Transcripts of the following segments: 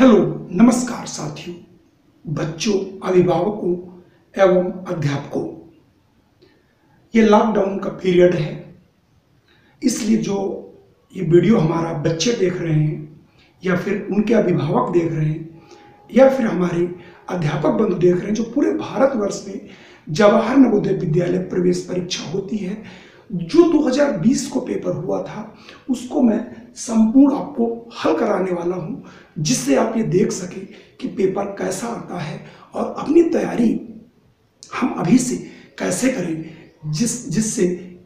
Hello नमस्कार साथियों, बच्चों, अभिभावकों एवं अध्यापकों। ये लॉकडाउन का पीरियड है, इसलिए जो ये वीडियो हमारा बच्चे देख रहे हैं या फिर उनके अभिभावक देख रहे हैं या फिर हमारे अध्यापक बंधु देख रहे हैं, जो पूरे भारतवर्ष में जवाहर नवोदय विद्यालय प्रवेश परीक्षा होती है, जो 2020 को पेपर हुआ था, उसको मैं संपूर्ण आपको हल कराने वाला हूं, जिससे आप ये देख सके कि पेपर कैसा आता है और अपनी तैयारी हम अभी से कैसे करें, जिससे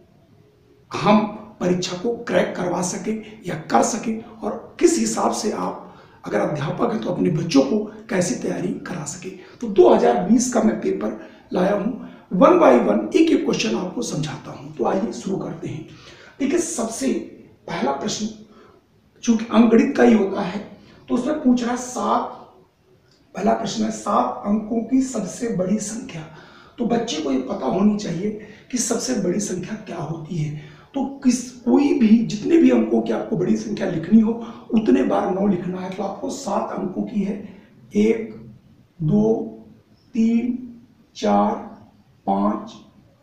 हम परीक्षा को क्रैक करवा सके या कर सके, और किस हिसाब से आप अगर अध्यापक हैं तो अपने बच्चों को कैसी तैयारी करा सके। तो 2020 का मैं पेपर लाया हूं, वन बाय वन एक एक क्वेश्चन आपको समझाता हूं। तो आइए शुरू करते हैं। देखिए, सबसे पहला प्रश्न चूंकि अंकगणित का ही होता है, तो उसमें पूछ रहा है पहला प्रश्न है 7 अंकों की सबसे बड़ी संख्या। तो बच्चे को ये पता होनी चाहिए कि सबसे बड़ी संख्या क्या होती है। तो कोई भी जितने भी अंकों की आपको बड़ी संख्या लिखनी हो, उतने बार 9 लिखना है। तो आपको 7 अंकों की है, 1 2 3 4 5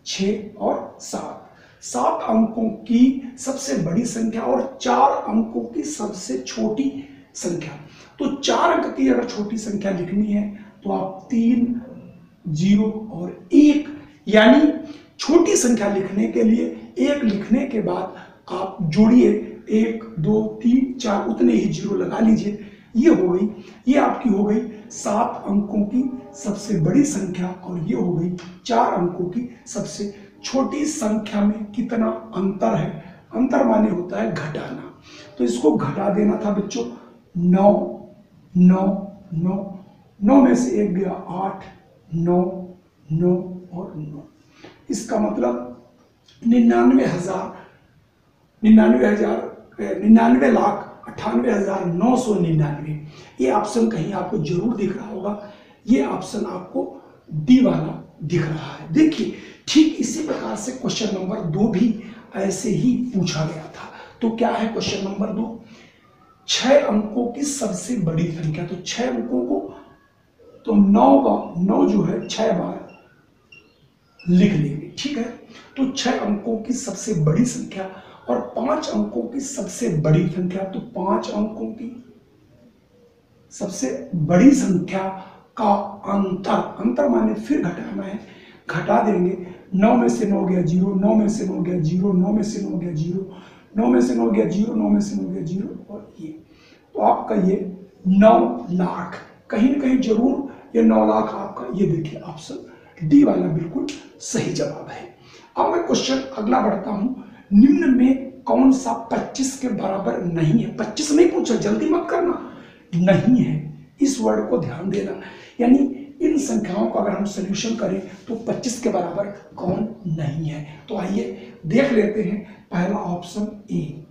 6 और 7 अंकों की सबसे बड़ी संख्या और 4 अंकों की सबसे छोटी संख्या। तो 4 अंक की अगर छोटी संख्या लिखनी है तो आप 3 0 और 1, यानी छोटी संख्या लिखने के लिए 1 लिखने के बाद आप जोड़िए 1 2 3 4, उतने ही 0 लगा लीजिए। ये हो गई, ये आपकी हो गई 7 अंकों की सबसे बड़ी संख्या, और ये हो गई 4 अंकों की सबसे छोटी संख्या में कितना अंतर है। अंतर माने होता है घटाना, तो इसको घटा देना था बच्चों। 9 9 9 9 में से 1 गया 8, 9 9 और 9। इसका मतलब 99,98,999। ये ऑप्शन कहीं आपको जरूर दिख रहा होगा, ये ऑप्शन आपको डी वाला दिख रहा है। देखिए, ठीक इसी प्रकार से क्वेश्चन नंबर 2 भी ऐसे ही पूछा गया था। तो क्या है क्वेश्चन नंबर 2? 6 अंकों की सबसे बड़ी संख्या। तो 6 अंकों को तो 9 जो है 6 बार लिख लेंगे, ठीक है। तो 6 अंकों की सबसे बड़ी संख्या और 5 अंकों की सबसे बड़ी संख्या। तो 5 अंकों की सबसे बड़ी संख्या का अंतर माने फिर घटाना है, घटा देंगे। 9 में से 9 गया 0, 9 में से 9 गया 0, 9 में से 9 गया 0, 9 में से 9 गया 0, 9 में से 9 गया 0, और ये तो आपका ये 9 लाख, कहीं ना कहीं जरूर ये 9 लाख आपका, ये देखिए ऑप्शन डी वाला बिल्कुल सही जवाब है। अब मैं क्वेश्चन अगला बढ़ता हूं। निम्न में कौन सा 25 के बराबर नहीं है? 25 नहीं पूछा, जल्दी मत करना, नहीं है, इस वर्ड को ध्यान देना। यानी इन संख्याओं का अगर हम सॉल्यूशन करें तो 25 के बराबर कौन नहीं है। तो आइए देख लेते हैं। पहला ऑप्शन ए,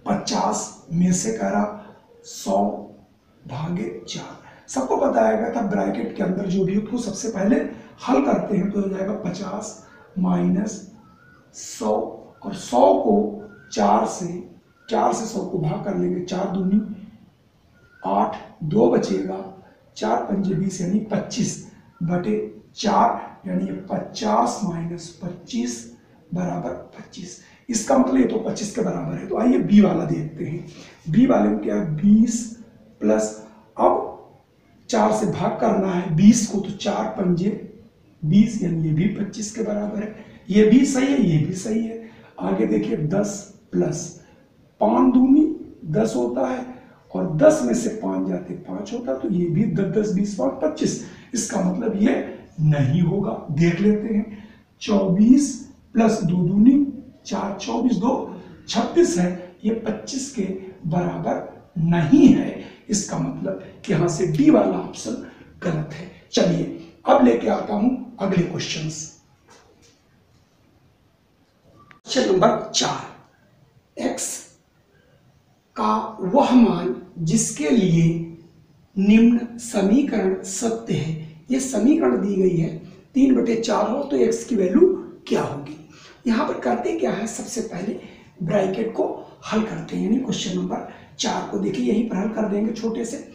50 में से कह रहा 100 भागे 4। सबको बताया गया था ब्रैकेट के अंदर जो भी हो, तो सबसे पहले हल करते हैं तो हो जाएगा 50 माइनस 100, और 100 को 4 से 100 को भाग कर लेंगे, 4 दूनी 8, 2 बचेगा, 4 पंजे 20 यानी 25 बटे 4, यानी 50 माइनस 25 बराबर 25। इसका मतलब ये तो 25 के बराबर है। तो आइए बी वाला देखते हैं। बी वाले में क्या है? 20 प्लस, अब 4 से भाग करना है 20 को, तो 4 पंजे 20, यानी ये भी 25 के बराबर है। ये भी सही है, ये भी सही है। आगे देखिए 10 प्लस 5 दूनी 10 होता है, और 10 में से 5 जाते 5 होता, तो ये भी 10 10 20 5 25। इसका मतलब ये नहीं होगा। देख लेते हैं। 24 प्लस 2 दूनी 4, 24 2 26 है, ये 25 के बराबर नहीं है। इसका मतलब कि यहां से डी वाला ऑप्शन गलत है। चलिए अब लेके आता हूं अगले क्वेश्चंस। क्वेश्चन नंबर 4, x का वह मान जिसके लिए निम्न समीकरण सत्य है। यह समीकरण दी गई है 3/4 हो, तो x की वैल्यू क्या होगी। यहां पर करते क्या है, सबसे पहले ब्रैकेट को हल करते हैं, यानी क्वेश्चन नंबर 4 को देखिए यहीं पर हल कर देंगे छोटे से।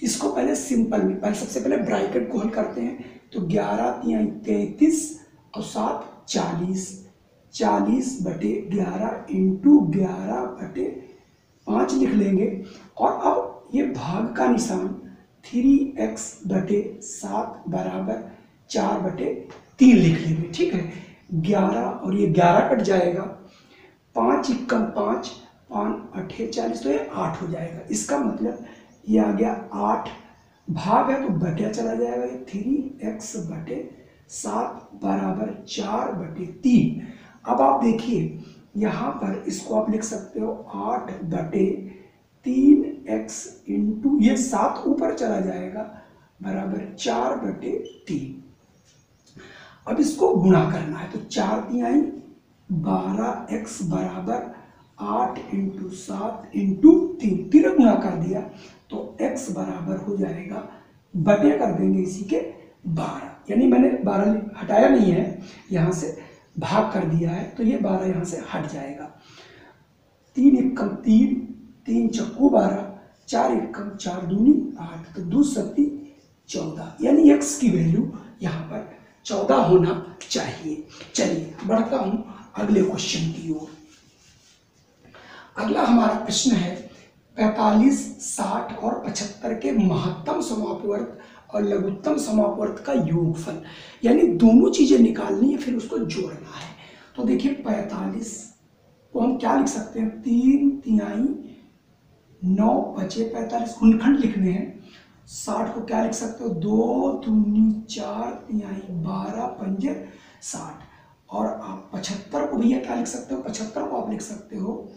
इसको पहले सिंपल में, पहले सबसे पहले ब्रैकेट को हल करते हैं। तो 11 तिहाई 33 और 7 40, 40 बटे 11 इंटू 11 बटे 5 लिख लेंगे। और अब ये भाग का निशान 3x बटे 7 बराबर 4 बटे 3 लिख लेंगे। ठीक है, 11 और ये 11 कट जाएगा, 5 एकम 5, 5 8 40, तो ये 8 हो जाएगा। इसका मतलब ये आ गया 8, भाग है तो बटा चला जाएगा, ये 3x बटे 7 बराबर 4 बटे 3। अब आप देखिए यहाँ पर इसको आप लिख सकते हो 8 बटे 3x इंटू ये 7 ऊपर चला जाएगा बराबर 4 बटे 3। अब इसको गुणा करना है, तो 4 तिहाई 12x बराबर 8 इंटू 7 इंटू 3, 3 गुणा कर दिया तो x बराबर हो जाएगा, बटे कर देंगे इसी के 12, यानी मैंने 12 हटाया नहीं है, यहाँ से भाग कर दिया है, तो ये 12 यहाँ से हट जाएगा। 3 एकम 3, 3 चक्कू 12, 4 एकम 4 दूनी 8, तो 2 सत्ती 14, यानी x की वैल्यू यहाँ पर 14 होना चाहिए। चलिए बढ़ता हूँ अगले क्वेश्चन की ओर। अगला हमारा प्रश्न है 45, 60 और 75 के महत्तम समापवर्त और लघुत्तम समापवर्त का योगफल, यानी दोनों चीजें निकालनी है फिर उसको जोड़ना है। तो देखिए 45 को हम क्या लिख सकते हैं, 3 तिहाई 9 बचे 45 गुणनखंड लिखने हैं। 60 को क्या लिख सकते हो, 2 दूनी 4 तिहाई 12 पंजे 60। और आप 75 को भैया क्या लिख सकते हो, 75 को आप लिख सकते हो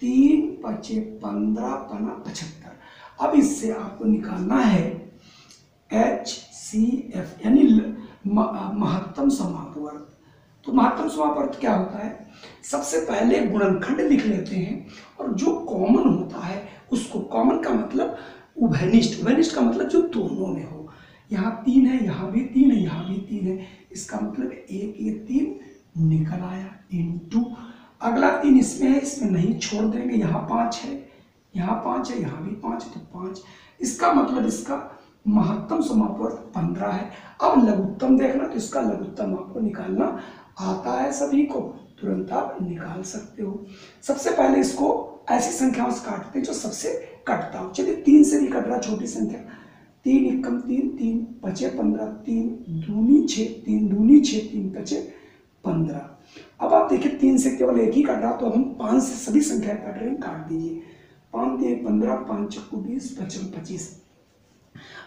3 पचे 15 पना 75। अब इससे आपको निकालना है HCF यानी महत्तम समापवर्त। तो महत्तम समापवर्त क्या होता है, सबसे पहले गुणनखंड लिख लेते हैं और जो कॉमन होता है उसको, कॉमन का मतलब उभयनिष्ठ, उभयनिष्ठ का मतलब जो दोनों में हो। यहाँ 3 है, यहाँ भी 3 है, यहाँ भी 3 है, इसका मतलब एक ये 3 निकल आया इंटू अगला 3 इसमें है, इसमें नहीं छोड़ देंगे, यहाँ 5 है, यहाँ 5 है, यहाँ भी 5 है, तो 5। इसका मतलब इसका महत्तम समापवर्त 15 है। अब लघुत्तम देखना, तो इसका लघुत्तम आपको निकालना आता है सभी को, तुरंत आप निकाल सकते हो। सबसे पहले इसको ऐसी संख्याओं से काटते हैं जो सबसे कटता हो। चलिए 3 से भी कट रहा, छोटी संख्या, 3 एकम 3, 3 पचे 15, 3 दूनी 6, 3 दूनी 6, 3 पचे 15। अब आप देखिए 3 से केवल एक ही कट रहा, तो हम 5 से सभी संख्याएं कट रहे हैं, काट दीजिए। 5 3 15, 5 चक्कू 20, 55 25।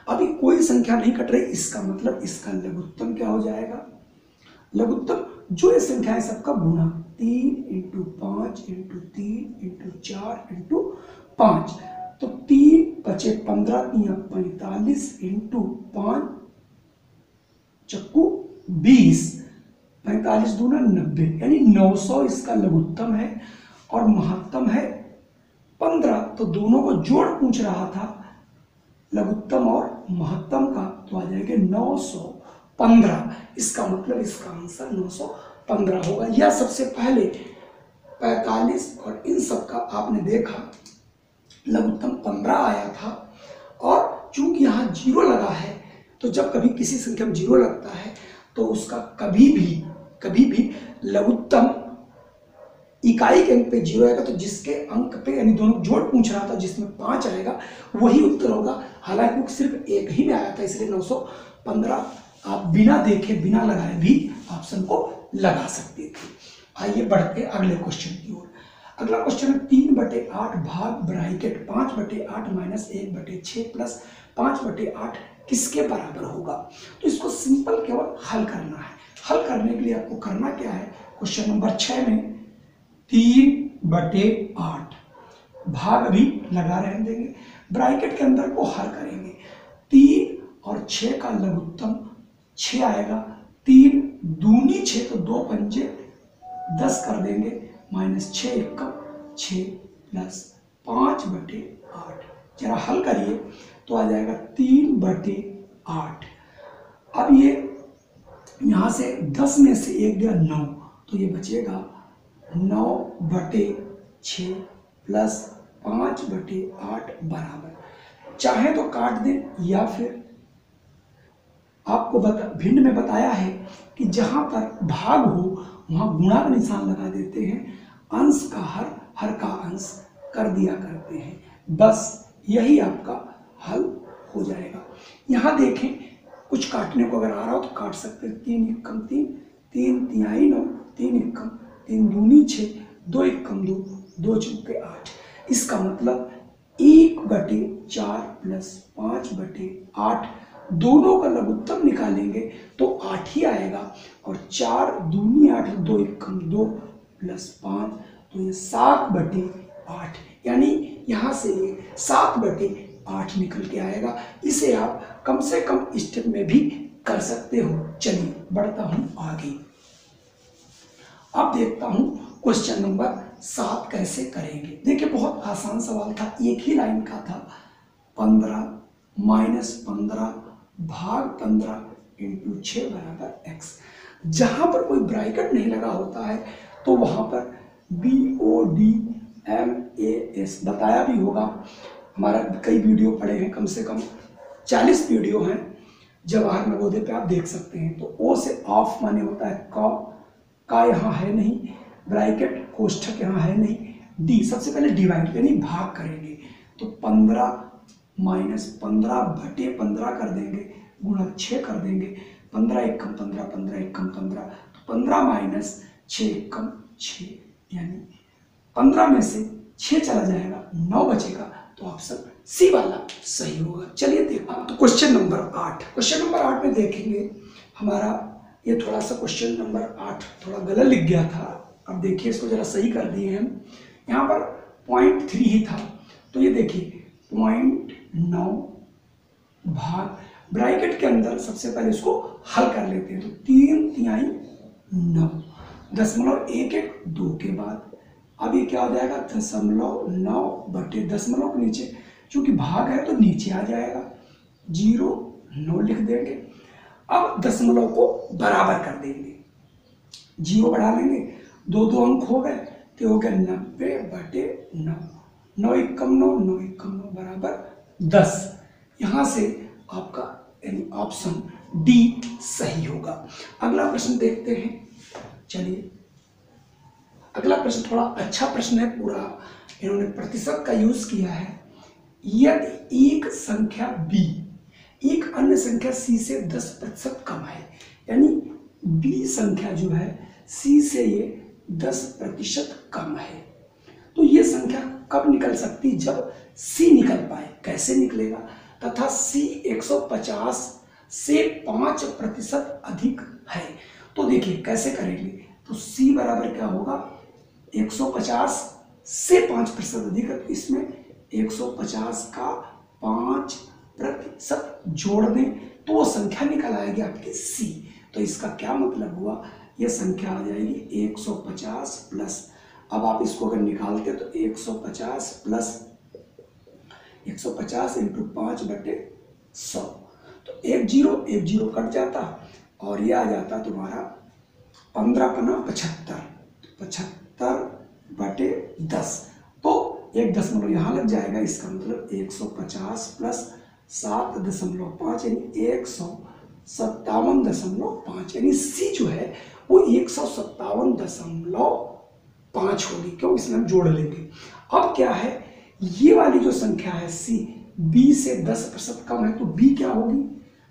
अभी कोई संख्या नहीं कट रही, इसका मतलब इसका लघुत्तम क्या हो जाएगा, लघुत्तम जो ये संख्या है सबका गुणा, 3 इंटू 5 इंटू 3 इंटू 4 इंटू 5। तो 3 पचे 15 तिया 45 इंटू 5 चक्कू 20, 45 दूना 90, यानी 900 इसका लघुत्तम है और महत्तम है 15। तो दोनों को जोड़ पूछ रहा था, लघुत्तम और महत्तम का, तो आ जाएगा 915। इसका मतलब इसका आंसर 915 होगा। यह सबसे पहले 45 और इन सब का आपने देखा लघुत्तम 15 आया था, और चूंकि यहाँ 0 लगा है, तो जब कभी किसी संख्या में 0 लगता है तो उसका कभी भी लघुत्तम इकाई के अंक पे 0 आएगा, तो जिसके अंक पे, यानी दोनों जोड़ पूछ रहा था जिसमें 5 आएगा वही उत्तर होगा। हालांकि वो सिर्फ एक ही में आया था, इसलिए 915 आप बिना देखे बिना लगाए भी ऑप्शन को लगा सकते थे। आइए बढ़ते अगले क्वेश्चन की ओर। अगला क्वेश्चन है 3/8 भाग ब्रैकेट 5/8 माइनस 1/6 प्लस 5/8 किसके बराबर होगा। तो इसको सिंपल केवल हल करना है। हल करने के लिए आपको करना क्या है, क्वेश्चन नंबर 6 में 3/8 भाग भी लगा रहने देंगे, ब्रैकेट के अंदर को हल करेंगे। 3 और 6 का लघुत्तम 6 आएगा, 3 दूनी 6, तो 2 पंजे 10 कर देंगे, माइनस 6 एकम 6 प्लस 5/8। जरा हल करिए तो आ जाएगा 3/8। अब ये यहाँ से 10 में से 1 गया 9, तो ये बचेगा 9/6 प्लस 5/8 बराबर, चाहे तो काट दें या फिर आपको भिन्न में बताया है कि जहां पर भाग हो वहां गुणा का निशान लगा देते हैं, अंश का हर का अंश कर दिया करते हैं, बस यही आपका हल हो जाएगा। यहां देखें, कुछ काटने को अगर आ रहा हो तो काट सकते हैं। 3 एकम 3, 3 तिहाई 9, 3 एकम 3 दूनी 6, 2 एकम 2, 2 चौके 8। इसका मतलब 1/4 प्लस 5/8, दोनों का लघुत्तम निकालेंगे तो 8 ही आएगा, और 4 दूनी 8, 2 एकम 2 प्लस 5, तो ये 7/8, यानी यहां से ये 7/8 निकल के आएगा। इसे आप कम से कम स्टेप में भी कर सकते हो। चलिए बढ़ता हूं आगे। अब देखता हूं क्वेश्चन नंबर 7 कैसे करेंगे। देखिए बहुत आसान सवाल था, एक ही लाइन का था। 15 माइनस 15 भाग 15 इंटू 6 बराबर x। जहां पर कोई ब्रैकेट नहीं लगा होता है तो वहां पर BODMAS बताया भी होगा, हमारा कई वीडियो पड़े हैं, कम से कम 40 वीडियो हैं जवाहर नवोदय पे, आप देख सकते हैं। तो ओ से ऑफ माने होता है का यहाँ है नहीं, ब्रैकेट कोष्ठक यहाँ है नहीं, डी सबसे पहले डिवाइड यानी भाग करेंगे, तो 15 माइनस 15/15 कर देंगे, गुणा 6 कर देंगे, 15 एकम 15, 15 एकम 15, तो 15 माइनस 6 एकम 6, यानी 15 में से 6 चला जाएगा, 9 बचेगा, तो ऑप्शन सी वाला सही होगा। चलिए देखा तो क्वेश्चन नंबर 8। क्वेश्चन नंबर 8 में देखेंगे हमारा ये थोड़ा सा क्वेश्चन नंबर 8 थोड़ा गलत लिख गया था। अब देखिए इसको जरा सही कर दिए हम। यहाँ पर 0.3 ही था, तो ये देखिए 0.9 भाग ब्रैकेट के अंदर सबसे पहले इसको हल कर लेते हैं, तो 3 तिहाई 9, 0.11 के बाद अब ये क्या हो जाएगा 0.9/10 के नीचे, चूंकि भाग है तो नीचे आ जाएगा, 0.9 लिख देंगे। अब दशमलव को बराबर कर देंगे, 0 बढ़ा लेंगे, 2 अंक हो गए, तो हो गया 90/9, 9 एकम 9, 9 एकम 9 बराबर 10। यहां से आपका यानी ऑप्शन डी सही होगा। अगला प्रश्न देखते हैं। चलिए अगला प्रश्न थोड़ा अच्छा प्रश्न है, पूरा इन्होंने प्रतिशत का यूज किया है। यदि एक संख्या b एक अन्य संख्या c से 10% कम है, यानी b संख्या जो है c से ये 10% कम है, तो ये संख्या कब निकल सकती, जब c निकल पाए। कैसे निकलेगा, तथा c 150 से 5% अधिक है। तो देखिए कैसे करेंगे, तो c बराबर क्या होगा 150 से 5% अधिक है, तो इसमें 150 का 5% जोड़ दें तो वो संख्या निकल आएगी आपकी c। तो इसका क्या मतलब हुआ, ये संख्या आ जाएगी 150 प्लस, अब आप इसको अगर निकालते तो 150 प्लस 150 इंटू 5/100, तो 1 0 कट जाता और ये आ जाता तुम्हारा 15×75, 75/10, तो 1 दशमलव यहाँ लग जाएगा। इसका मतलब 150 प्लस 7.5 यानी 157.5, यानी सी जो है वो 157.5 होगी, क्यों, इसमें हम जोड़ लेंगे। अब क्या है, ये वाली जो संख्या है सी बी से 10% कम है, तो बी क्या होगी,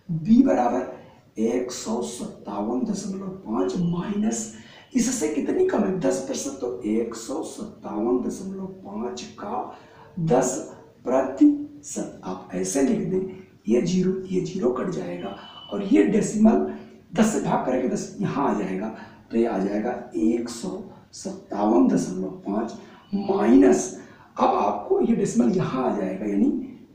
बी बराबर 157.5 माइनस इससे कितनी कम है 10%, तो 157.5 का 10%। आप ऐसे लिख दें, ये 0 कट जाएगा और ये डेसिमल 10 से भाग करेंगे 10 यहाँ आ जाएगा, तो ये आ जाएगा 157.5 माइनस, अब आपको ये डेसिमल यहाँ आ जाएगा यानी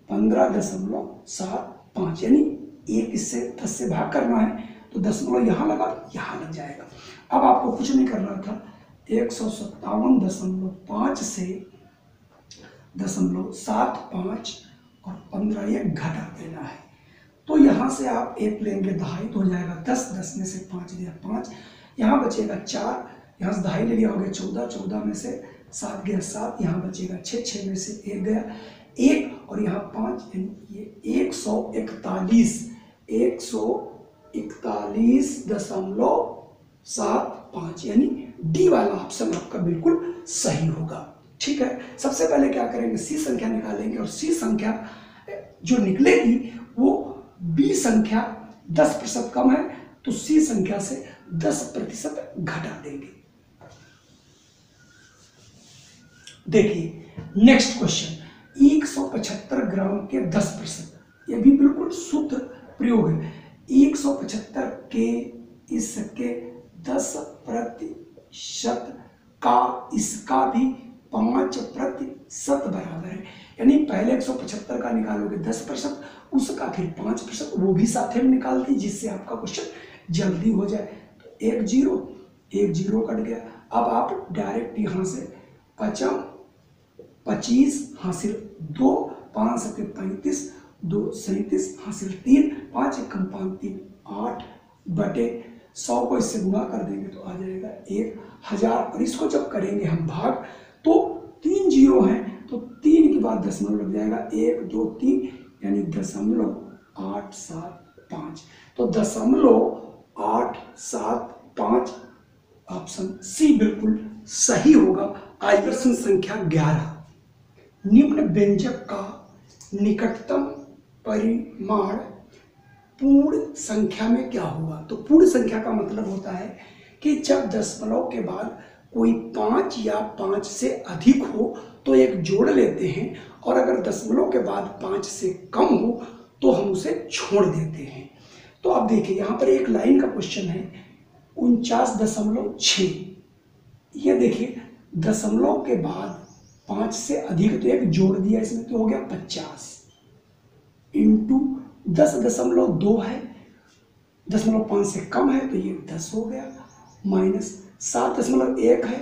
15.75, यानी एक इससे 10 से भाग करना है तो दशमलव यहाँ लगा, यहाँ लग जाएगा। अब आपको कुछ नहीं करना था, 157.5 से 0.75 और 15 ये घटा देना है। तो यहाँ से आप 1 लेंगे 2.5 तो हो जाएगा 10, 10 में से 5 दिया 5, यहाँ बचेगा 4, यहाँ से 2.5 ले लिया हो गया 14, 14 में से 7 गया 7, यहाँ बचेगा 6, 6 में से 1 गया 1, और यहाँ 5, यानी ये 141.75, यानी डी वाला ऑप्शन आपका बिल्कुल सही होगा। ठीक है, सबसे पहले क्या करेंगे, सी संख्या निकालेंगे, और सी संख्या जो निकलेगी वो बी संख्या 10% कम है, तो सी संख्या से 10% घटा देंगे। देखिए नेक्स्ट क्वेश्चन, 175 ग्राम के 10%, ये भी बिल्कुल सूत्र प्रयोग है। 175 के इसके 10% का इसका भी 5% बराबर है, यानी पहले 175 का निकालोगे 10%, उसका फिर 5%, वो भी साथ में निकाल दी जिससे आपका क्वेश्चन जल्दी हो जाए। तो 1 0 कट गया। अब आप डायरेक्ट यहाँ से 25 हासिल 2, 5 7 35, 2 37 हासिल 3, 5 1 5 3 8 बटे 100 को इससे गुणा कर देंगे तो आ जाएगा 1000, और इसको जब करेंगे हम भाग तो 3 जीरो हैं, तो 3 के बाद दशमलव लग जाएगा, 1 2 3, यानी 0.875, तो 0.875 ऑप्शन सी बिल्कुल सही होगा। प्रश्न संख्या 11, निम्न व्यंजक का निकटतम परिमाण पूर्ण संख्या में क्या होगा। तो पूर्ण संख्या का मतलब होता है कि जब दशमलव के बाद कोई 5 या 5 से अधिक हो तो एक जोड़ लेते हैं, और अगर दशमलव के बाद 5 से कम हो तो हम उसे छोड़ देते हैं। तो अब देखिए यहाँ पर एक लाइन का क्वेश्चन है 49.6, ये देखिए दशमलव के बाद 5 से अधिक, तो एक जोड़ दिया इसमें तो हो गया 50 इंटू 10.2 है, 0.5 से कम है तो ये 10 हो गया, माइनस 7.1 है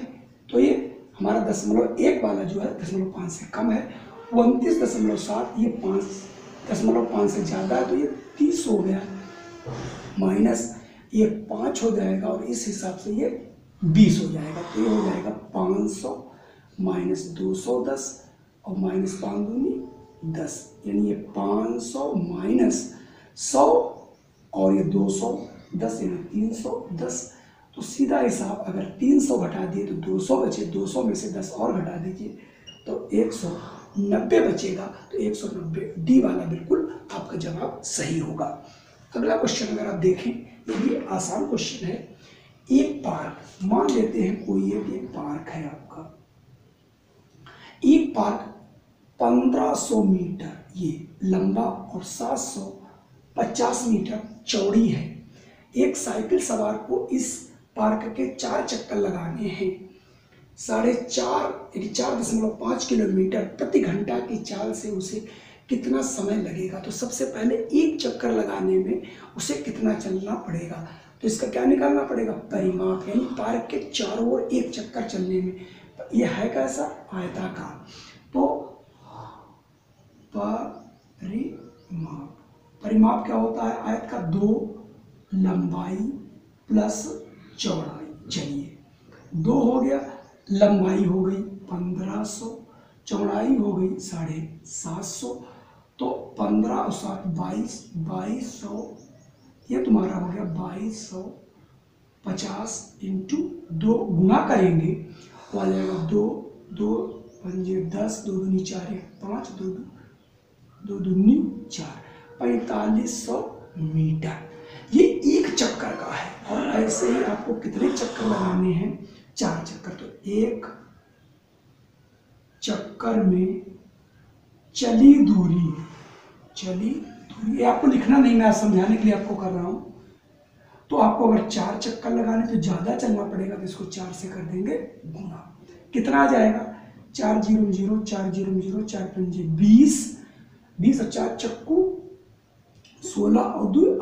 तो ये हमारा 0.1 वाला जो है 0.5 से कम है, 29.7, ये 5.5 से ज़्यादा है तो ये 30 हो गया, माइनस ये 5 हो जाएगा, और इस हिसाब से ये 20 हो जाएगा, तो ये हो जाएगा 500 माइनस 210 और माइनस 5 दूनी 10, यानी ये 500 माइनस 100 और ये 210 यानी 310, तो सीधा हिसाब अगर 300 घटा दिए तो 200 बचे, 200 में से 10 और घटा दीजिए तो 190 बचेगा, तो 190 डी वाला बिल्कुल आपका जवाब सही होगा। अगला क्वेश्चन अगर आप देखें, ये भी आसान क्वेश्चन है। एक पार्क, मान लेते हैं कोई एक पार्क है आपका, एक पार्क 1500 मीटर ये लंबा और 750 मीटर चौड़ी है। एक साइकिल सवार को इस पार्क के 4 चक्कर लगाने हैं। 4.5 किलोमीटर प्रति घंटा की चाल से उसे कितना समय लगेगा। तो सबसे पहले एक चक्कर लगाने में उसे कितना चलना पड़ेगा, तो इसका क्या निकालना पड़ेगा, परिमाप, यानी पार्क के चारों ओर एक चक्कर चलने में। यह है कैसा, आयताकार, तो परिमाप क्या होता है, आयत का 2 लंबाई प्लस चौड़ाई। चलिए 2 हो गया, लंबाई हो गई 1500, चौड़ाई हो गई 750, तो 15 और 7 2200, ये तुम्हारा हो गया 2250 इंटू 2 गुणा करेंगे तो आ जाएगा 2 2 पंजे 10, 2 दूनी 4 5, 2 दूनी 4, 4500 मीटर। ये एक चक्कर का है, और ऐसे ही आपको कितने चक्कर लगाने हैं, 4 चक्कर। तो एक चक्कर में चली दूरी ये आपको लिखना नहीं, मैं समझाने के लिए आपको कर रहा हूं। तो आपको अगर 4 चक्कर लगाने तो ज्यादा चलना पड़ेगा, तो इसको 4 से कर देंगे गुणा, कितना आ जाएगा 4 0 0 4 0 0 4 पंजे 20 और 4 चक्कू 16 और 2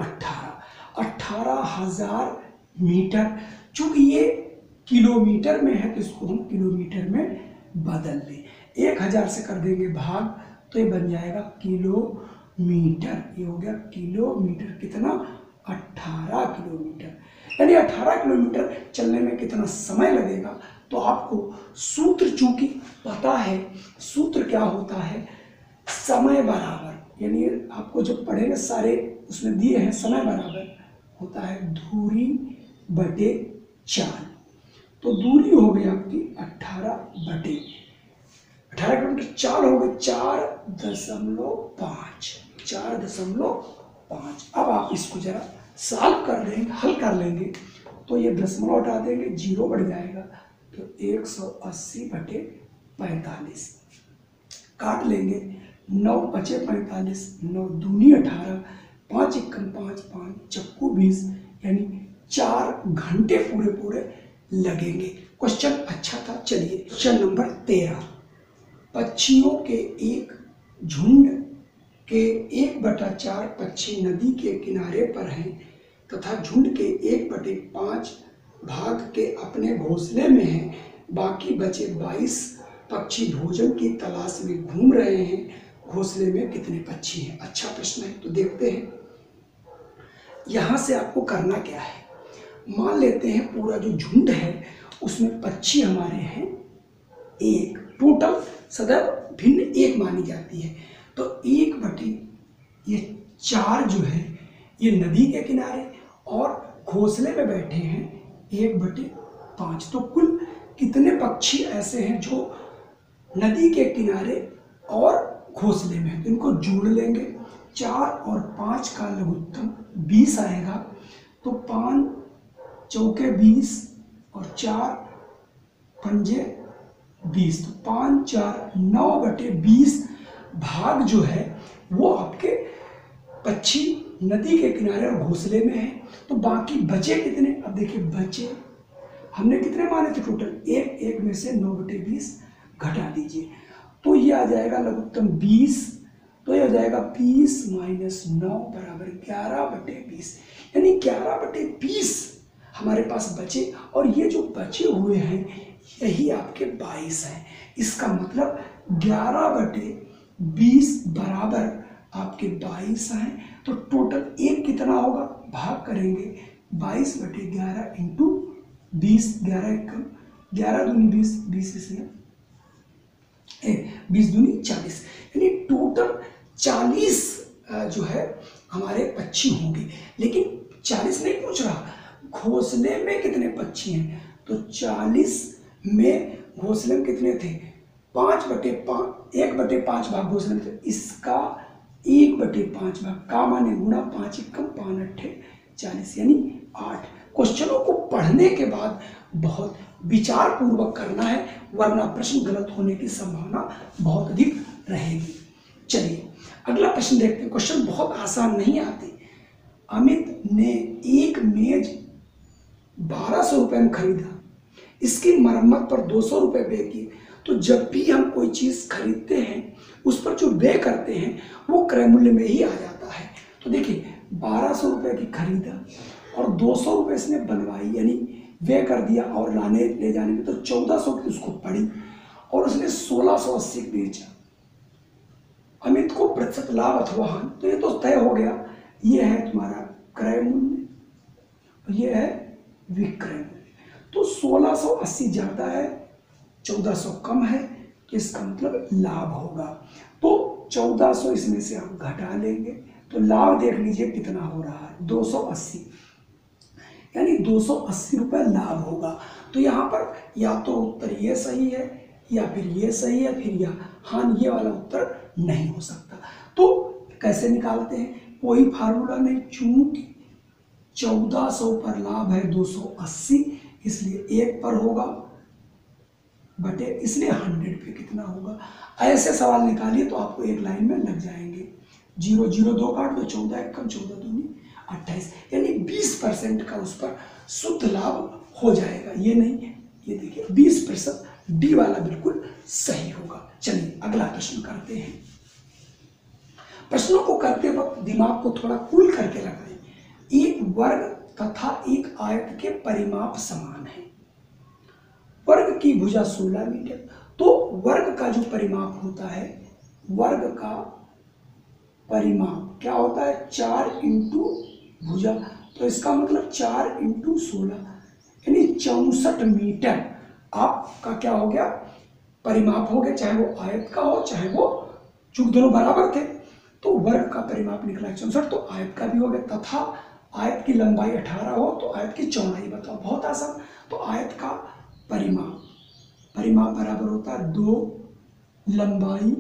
18,000 मीटर। चूंकि ये किलोमीटर में है तो इसको हम किलोमीटर में बदल दें, 1000 से कर देंगे भाग तो ये बन जाएगा किलोमीटर। ये हो गया किलोमीटर, कितना 18 किलोमीटर, यानी 18 किलोमीटर चलने में कितना समय लगेगा, तो आपको सूत्र चूंकि पता है, सूत्र क्या होता है, समय बराबर, यानी आपको जो पढ़ेंगे सारे उसमें दिए हैं, समय बराबर होता है दूरी बटे 4। तो दूरी हो गई आपकी 18 किलोमीटर, 4 हो गए 4.5। अब आप इसको जरा सॉल्व कर देंगे, हल कर लेंगे तो ये दशमलव हटा देंगे, 0 बढ़ जाएगा, तो 180/45 काट लेंगे, 9 बचे 45, 9 दूनी 18, 5 एकम 5, 5 चक्कू 20, यानी 4 घंटे पूरे लगेंगे। क्वेश्चन अच्छा था। चलिए क्वेश्चन नंबर 13, पक्षियों के एक झुंड के 1/4 पक्षी नदी के किनारे पर हैं तथा झुंड के 1/5 भाग के अपने घोंसले में हैं, बाकी बचे 22 पक्षी भोजन की तलाश में घूम रहे हैं, घोंसले में कितने पक्षी हैं? अच्छा प्रश्न है, तो देखते हैं। यहां से आपको करना क्या है, मान लेते हैं पूरा जो झुंड है उसमें पक्षी हमारे हैं 1, टोटल सदैव भिन्न 1 मानी जाती है, तो 1/4 जो है ये नदी के किनारे और घोंसले में बैठे हैं 1/5। तो कुल कितने पक्षी ऐसे हैं जो नदी के किनारे और घोंसले में हैं? तो इनको जोड़ लेंगे, 4 और 5 का लघुत्तम 20 आएगा, तो 5 चौके 20 और 4 पंजे 20, तो 5 4 9/20 भाग जो है वो आपके पक्षी नदी के किनारे और घोंसले में है। तो बाकी बचे कितने? अब देखिए बचे हमने कितने माने थे टोटल, 1 में से 9/20 घटा दीजिए, तो ये आ जाएगा लघुत्तम 20, तो ये हो जाएगा 20 - 9 बराबर 11/20, यानी 11/20 हमारे पास बचे, और ये जो बचे हुए हैं यही आपके 22 हैं। इसका मतलब 11/20 बराबर आपके 22 हैं। तो टोटल 1 कितना होगा, भाग करेंगे 22/11 इंटू 20, 11 दूनी 20, 20 इसमें 20 दूनी 40, यानी टोटल 40 जो है हमारे पक्षी होंगे। लेकिन 40 नहीं पूछ रहा, घोंसले में कितने पक्षी हैं, तो 40 में घोंसले में कितने थे, 5/5, 1/5 भाग घोंसले में थे, इसका 1/5 भाग का माने गुणा, 5 एकम 5 अट्ठे 40, यानी 8। क्वेश्चनों को पढ़ने के बाद बहुत विचार पूर्वक करना है, वरना प्रश्न गलत होने की संभावना बहुत अधिक रहेगी। चलिए अगला प्रश्न देखते हैं। क्वेश्चन बहुत आसान नहीं आते। अमित ने एक मेज 1200 रुपए में खरीदा, इसकी मरम्मत पर 200 रुपए व्यय किए। तो जब भी हम कोई चीज खरीदते हैं उस पर जो व्यय करते हैं वो क्रय मूल्य में ही आ जाता है। तो देखिए 1200 रुपए की खरीदा और 200 रुपए इसने बनवाई, यानी व्यय कर दिया, और लाने ले जाने में तो 1400 की उसको पड़ी, और उसने 1680 बेचा। अमित को प्रतिशत लाभ अथवा हानि, तो ये तो तय हो गया, ये है तुम्हारा क्रय मूल्य, ये है विक्रय मूल्य। तो 1680 ज्यादा है, 1400 कम है, तो इसका मतलब लाभ होगा। तो 1400 इसमें से आप घटा लेंगे, तो लाभ देख लीजिए कितना हो रहा है, 280, यानी 280 रुपए लाभ होगा। तो यहाँ पर या तो उत्तर ये सही है या फिर ये सही है, फिर या हानि, ये वाला उत्तर नहीं हो सकता। तो कैसे निकालते हैं, कोई फार्मूला नहीं, चूंकि 1400 पर लाभ है 280, इसलिए 1 पर होगा बटे, इसलिए 100 पे कितना होगा। ऐसे सवाल निकालिए तो आपको एक लाइन में लग जाएंगे। 0 0 2 काट दो, 14 एकम 14 दूनी 28, यानी 20% का उस पर शुद्ध लाभ हो जाएगा। ये नहीं, ये देखिए 20%, डी वाला बिल्कुल सही होगा। चलिए अगला प्रश्न करते हैं। प्रश्नों को करते वक्त दिमाग को थोड़ा कूल करके लगाएं। एक वर्ग तथा एक आयत के परिमाप समान है। वर्ग की भुजा 16 मीटर, तो वर्ग का जो परिमाप होता है, वर्ग का परिमाप क्या होता है, 4 इंटू भुजा, तो इसका मतलब 4 इंटू 16 यानी 64 मीटर। आपका क्या हो गया, परिमाप हो गया, चाहे वो आयत का हो चाहे वो, चूंकि दोनों बराबर थे तो वर्ग का परिमाप निकला 64, तो आयत का भी हो गया। तथा आयत की लंबाई 18 हो तो आयत की चौड़ाई बताओ, बहुत आसान। तो आयत का परिमाप बराबर होता है 2 लंबाई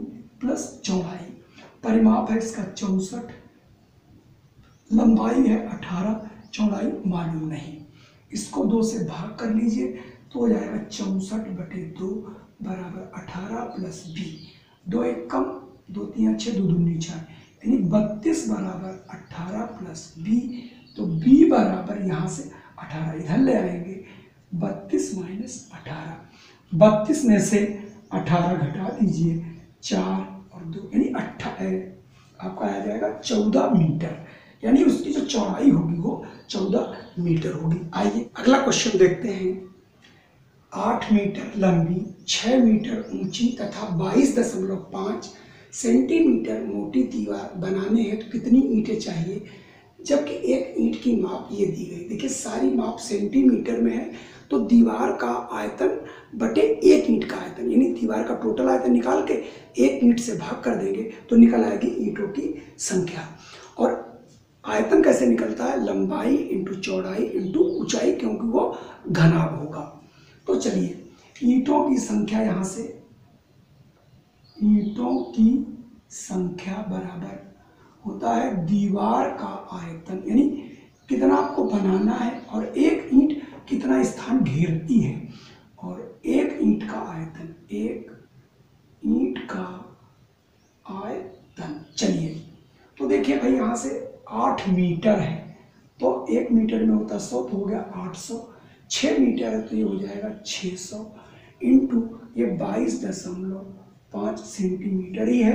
प्लस चौड़ाई। परिमाप है इसका 64, लंबाई है 18, चौड़ाई मालूम नहीं। इसको 2 से भाग कर लीजिए तो हो जाएगा 64/2 बराबर 18 प्लस b। 2 एक कम, 2 3 6, 2 दूनी 4, यानी 32 बराबर 18 प्लस b। तो b बराबर यहाँ से 18 इधर ले आएंगे, 32 माइनस 18, 32 में से 18 घटा दीजिए, 4 और 2 यानी 18, आपका आ जाएगा 14 मीटर, यानी उसकी जो चौड़ाई होगी वो 14 मीटर होगी। आइए अगला क्वेश्चन देखते हैं। 8 मीटर लंबी, 6 मीटर ऊंची तथा 22.5 सेंटीमीटर मोटी दीवार बनाने हेतु कितनी ईंटें चाहिए, जबकि एक ईंट की माप ये दी गई। देखिए सारी माप सेंटीमीटर में है, तो दीवार का आयतन बटे एक ईंट का आयतन, यानी दीवार का टोटल आयतन निकाल के एक ईंट से भाग कर देंगे तो निकल आएगी ईंटों की संख्या। और आयतन कैसे निकलता है, लंबाई इंटू चौड़ाई इंटू ऊंचाई, क्योंकि वो घनाभ होगा। तो चलिए ईंटों की संख्या, यहाँ से ईंटों की संख्या बराबर होता है दीवार का आयतन, यानी कितना आपको बनाना है और एक ईंट कितना स्थान घेरती है, और एक ईंट का आयतन, एक ईंट का आयतन। चलिए तो देखिए भाई यहाँ से 8 मीटर है तो 1 मीटर में होता 100, तो हो गया 800। 6 मीटर है तो ये हो जाएगा 600 इंटू ये 22.5 सेंटीमीटर ही है।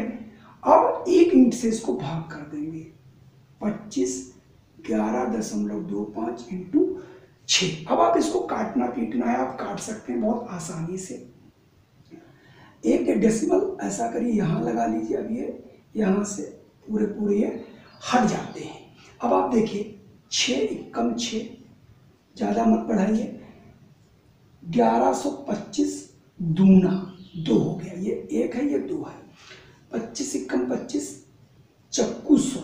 अब एक ईंट से इसको भाग कर देंगे, 25, 11.25 इंटू 6। अब आप इसको काटना पीटना है, आप काट सकते हैं बहुत आसानी से। एक डेसिमल ऐसा करिए यहाँ लगा लीजिए, अब ये यहाँ से पूरे ये हट जाते हैं। अब आप देखिए 6 एकम 6, ज़्यादा मत बढ़ाइए, 1125 दूना 2 हो गया, ये 1 है ये 2 है, 25 एकम 25, चक्कू 100,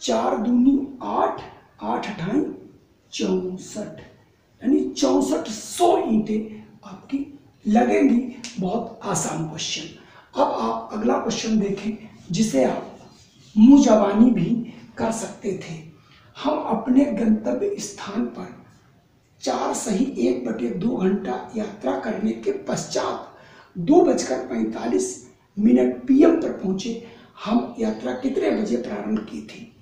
4 दूनी 8, 8 अठाई 64, यानी 6400 ईंटें आपकी लगेंगी। बहुत आसान क्वेश्चन। अब आप अगला क्वेश्चन देखें जिसे आप मुंह जबानी भी कर सकते थे। हम अपने गंतव्य स्थान पर 4 सही 1/2 घंटा यात्रा करने के पश्चात 2:45 PM पर पहुंचे। हम यात्रा कितने बजे प्रारंभ की थी?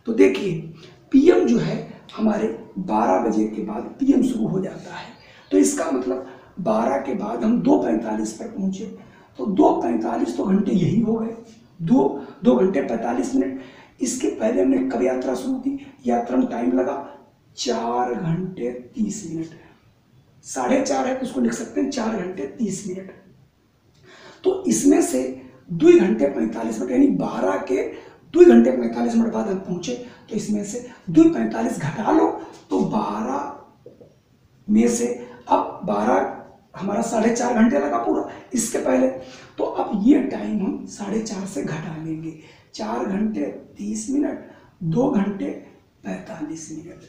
तो देखिए PM जो है हमारे 12 बजे के बाद PM शुरू हो जाता है, तो इसका मतलब 12 के बाद हम 2:45 पर पहुंचे, तो 2:45 तो घंटे यही हो गए, 2 घंटे 45 मिनट। इसके पहले हमने कब यात्रा शुरू की? यात्रा में टाइम लगा 4 घंटे 30 मिनट, 4:30 है तो उसको लिख सकते हैं 4 घंटे 30 मिनट। तो इसमें से 2 घंटे 45 मिनट यानी 12 के 2 घंटे 45 मिनट बाद हम पहुंचे, तो इसमें से 2:45 घटा लो तो 12 में से अब 12 हमारा 4.5 घंटे लगा पूरा इसके पहले, तो अब ये टाइम हम 4.5 से घटा लेंगे, 4 घंटे 30 मिनट, 2 घंटे 45 मिनट।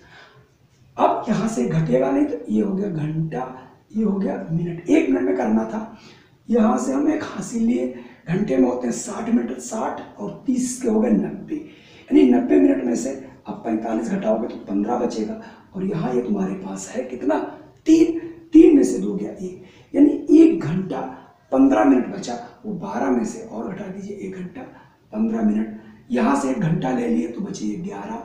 अब यहाँ से घटेगा नहीं तो ये हो गया घंटा, ये हो गया मिनट, 1 मिनट में करना था। यहाँ से हम एक हासिल लिए, घंटे में होते हैं 60 मिनट, 60 और 30 के हो गए 90, यानी 90 मिनट में से अब 45 घटाओगे तो 15 बचेगा, और यहाँ ये तुम्हारे पास है कितना? 3 में से 2 गया 1, यानी 1 घंटा 15 मिनट बचा, वो 12 में से और घटा दीजिए 1 घंटा 15 मिनट। यहाँ से 1 घंटा ले लिए तो बचे 11,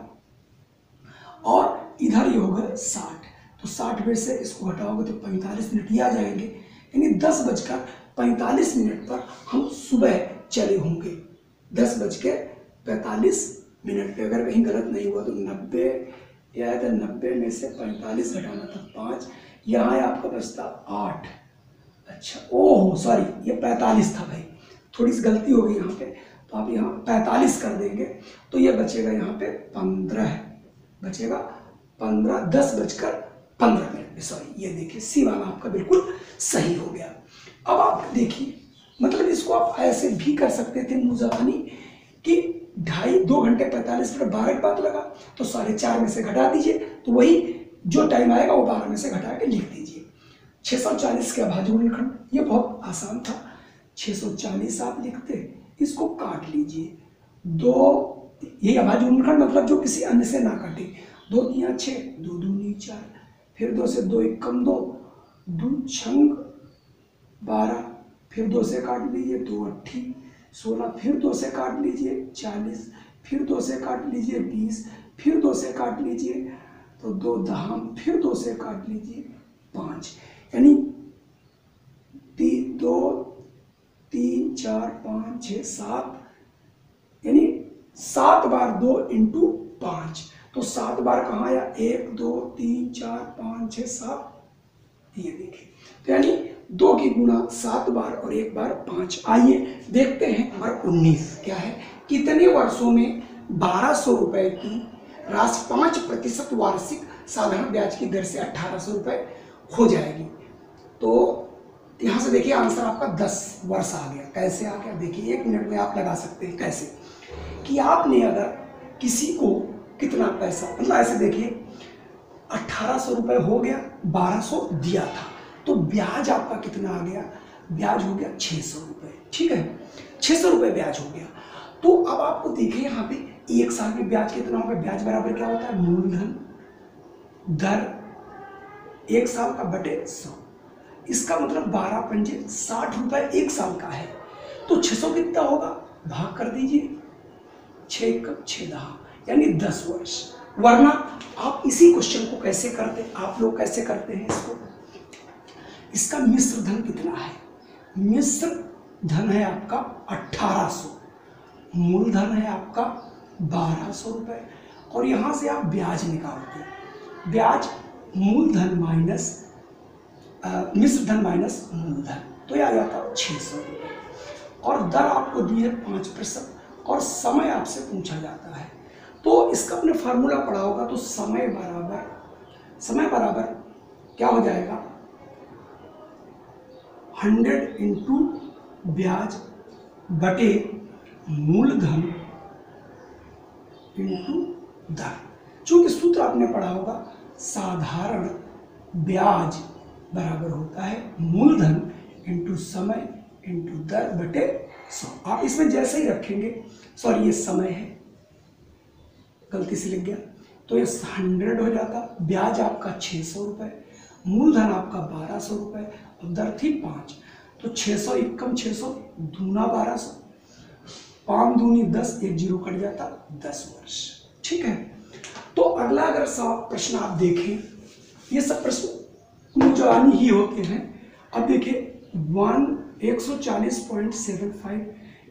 और इधर ये हो गए 60, तो 60 में से इसको घटाओगे तो 45 मिनट ही आ जाएंगे, यानी 10:45 पर हम सुबह चले होंगे। 10:45 पे अगर कहीं गलत नहीं हुआ तो 90 या तो 90 में से 45 घटाना था 5, यहाँ है आपका बचता 8। अच्छा ओह सॉरी ये 45 था भाई, थोड़ी सी गलती हो गई यहाँ पे, तो आप यहाँ 45 कर देंगे तो ये बचेगा यहाँ पे 15 है, बचेगा 15, 15 मिनट में, सॉरी ये देखिए सी वाला आपका बिल्कुल सही हो गया। अब आप देखिए मतलब इसको आप ऐसे भी कर सकते थे मुजाफनी कि 2 घंटे 45 मिनट 12 के बाद लगा तो 4.5 में से घटा दीजिए, तो वही जो टाइम आएगा वो 12 में से घटा के लिख दीजिए। 640 के अभाज्य गुणनखंड, ये बहुत आसान था। 640 आप लिखते, इसको काट लीजिए, 2 ये अभाज्य गुणनखंड मतलब जो किसी अन्य से ना कटे। 2 तिया 6, 2 दूनी 4, फिर 2 से 2 1 कम 2, 2 छंग 12, फिर 2 से काट लीजिए 2 8 16, फिर 2 से काट लीजिए 40, फिर 2 से काट लीजिए 20, फिर 2 से काट लीजिए तो 2 दहाम, फिर 2 से काट लीजिए 5, यानी 2 3 4 5 6 7, यानी 7 बार 2 इंटू 5, तो 7 बार कहाँ आया, 1 2 3 4 5 6 7, ये देखिए तो यानी 2 की गुणा 7 बार और 1 बार 5। आइए देखते हैं नंबर 19 क्या है, कितने वर्षों में 1200 रुपए की राशि 5% वार्षिक साधारण ब्याज की दर से 1800 रुपए हो जाएगी। तो यहाँ से देखिए आंसर आपका 10 वर्ष आ गया। कैसे आ गया देखिए, 1 मिनट में आप लगा सकते हैं। कैसे कि आपने अगर किसी को कितना पैसा, मतलब ऐसे देखिए 1800 रुपए हो गया, 1200 दिया था, तो ब्याज आपका कितना आ गया, ब्याज हो गया 600 रुपए। ठीक है, 600 रुपए ब्याज हो गया। तो अब आपको देखिए यहाँ पे 1 साल में ब्याज कितना होगा, ब्याज बराबर क्या होता है, मूलधन दर 1 साल का बटे 100, इसका मतलब 12 पंजे 60 रुपए 1 साल का है, तो 600 कितना होगा, भाग कर दीजिए 6 कम 6 दहा, यानी 10 वर्ष। वरना आप इसी क्वेश्चन को कैसे करते, आप लोग कैसे करते हैं इसको, इसका मिश्र धन कितना है, मिश्र धन है आपका 1800, मूलधन है आपका 1200 रुपए, और यहां से आप ब्याज निकालते हैं, ब्याज मूलधन माइनस मिश्र धन माइनस मूलधन, तो यह आ जाता है 600 रुपए, और दर आपको दी है 5%, और समय आपसे पूछा जाता है। तो इसका आपने फार्मूला पढ़ा होगा, तो समय बराबर क्या हो जाएगा, 100 इंटू ब्याज बटे मूलधन इंटू दर। चूंकि सूत्र आपने पढ़ा होगा, साधारण ब्याज बराबर होता है मूलधन इंटू समय इंटू दर बटे 100। आप इसमें जैसे ही रखेंगे, सॉरी ये समय है, गलती से लिख गया, तो ये 100 हो जाता, ब्याज आपका 600 रुपए, मूलधन आपका 1200 रुपए और दर थी 5, तो 600 एकम 600 दूना 1200, 5 दूनी 10, 1 जीरो कट जाता, 10 वर्ष। ठीक है, तो अगला अगर प्रश्न आप देखें, ये सब प्रश्न मुजानी ही होते हैं। अब देखिए 140.75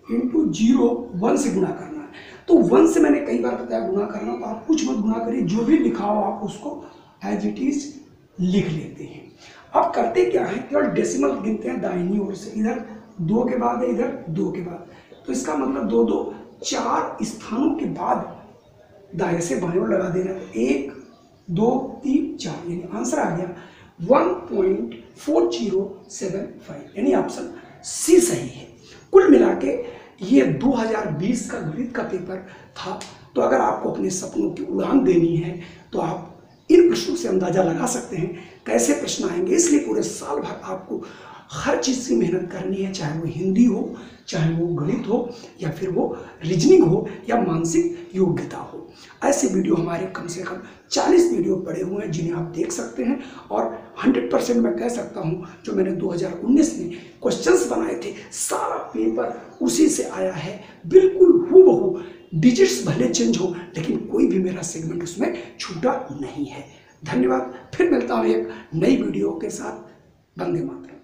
इंटू 0 1 से गुणा करना है, तो 1 से मैंने कई बार बताया गुणा करना, तो आप कुछ मत गुणा करिए, जो भी लिखा हो आप उसको एज इट इज लिख लेते हैं। अब करते क्या है, केवल डेसिमल गिनते हैं दाहिनी ओर से, इधर 2 के बाद है, इधर 2 के बाद, तो इसका मतलब 2 2 4 स्थानों के बाद दाएं से बाएं ओर लगा देना, 1 2 3 4, यानी आंसर आ गया 1.4075, यानी ऑप्शन सी सही है। कुल मिला के ये 2020 का गणित का पेपर था। तो अगर आपको अपने सपनों की उड़ान देनी है तो आप इन प्रश्नों से अंदाजा लगा सकते हैं कैसे प्रश्न आएंगे। इसलिए पूरे साल भर आपको हर चीज़ की मेहनत करनी है, चाहे वो हिंदी हो, चाहे वो गणित हो, या फिर वो रीजनिंग हो, या मानसिक योग्यता हो। ऐसे वीडियो हमारे कम से कम 40 वीडियो पड़े हुए हैं जिन्हें आप देख सकते हैं, और 100% मैं कह सकता हूं जो मैंने 2019 में क्वेश्चंस बनाए थे सारा पेपर उसी से आया है, बिल्कुल हूबहू। डिजिट्स भले चेंज हो लेकिन कोई भी मेरा सेगमेंट उसमें छूटा नहीं है। धन्यवाद, फिर मिलता हूं एक नई वीडियो के साथ। वंदे मातरम।